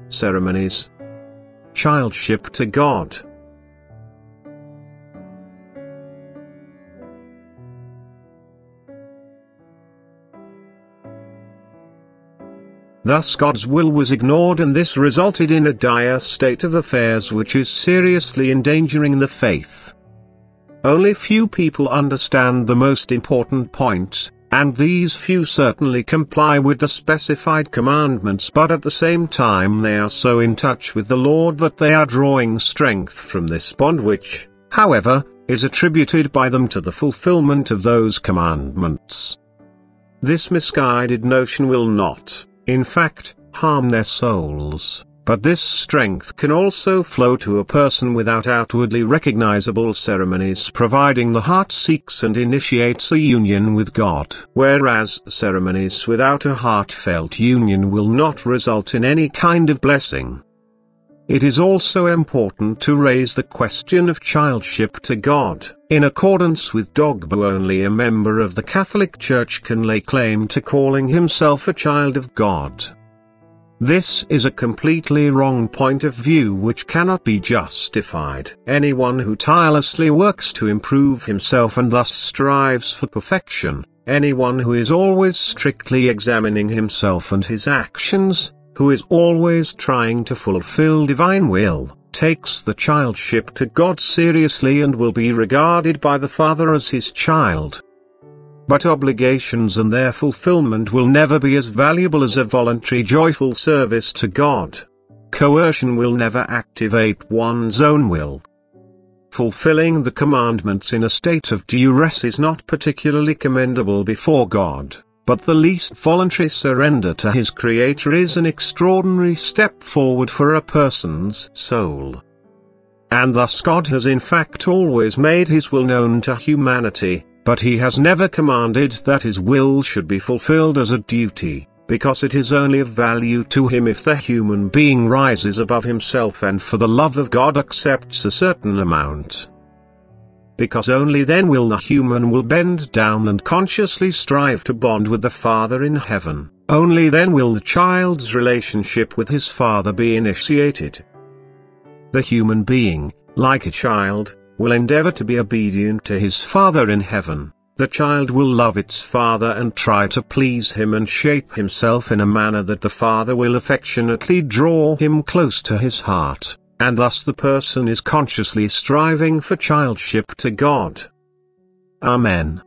Ceremonies. Childship to God. Thus God's will was ignored, and this resulted in a dire state of affairs which is seriously endangering the faith. Only few people understand the most important point, and these few certainly comply with the specified commandments, but at the same time they are so in touch with the Lord that they are drawing strength from this bond which, however, is attributed by them to the fulfillment of those commandments. This misguided notion will not, in fact, harm their souls, but this strength can also flow to a person without outwardly recognizable ceremonies, providing the heart seeks and initiates a union with God. Whereas ceremonies without a heartfelt union will not result in any kind of blessing. It is also important to raise the question of childship to God. In accordance with dogma, only a member of the Catholic Church can lay claim to calling himself a child of God. This is a completely wrong point of view which cannot be justified. Anyone who tirelessly works to improve himself and thus strives for perfection, anyone who is always strictly examining himself and his actions, who is always trying to fulfill divine will, takes the childship to God seriously and will be regarded by the Father as his child. But obligations and their fulfillment will never be as valuable as a voluntary joyful service to God. Coercion will never activate one's own will. Fulfilling the commandments in a state of duress is not particularly commendable before God. But the least voluntary surrender to his Creator is an extraordinary step forward for a person's soul. And thus God has in fact always made his will known to humanity, but he has never commanded that his will should be fulfilled as a duty, because it is only of value to him if the human being rises above himself and for the love of God accepts a certain amount. Because only then will the human will bend down and consciously strive to bond with the Father in heaven, only then will the child's relationship with his Father be initiated. The human being, like a child, will endeavor to be obedient to his Father in heaven. The child will love its father and try to please him and shape himself in a manner that the Father will affectionately draw him close to his heart. And thus the person is consciously striving for childship to God. Amen.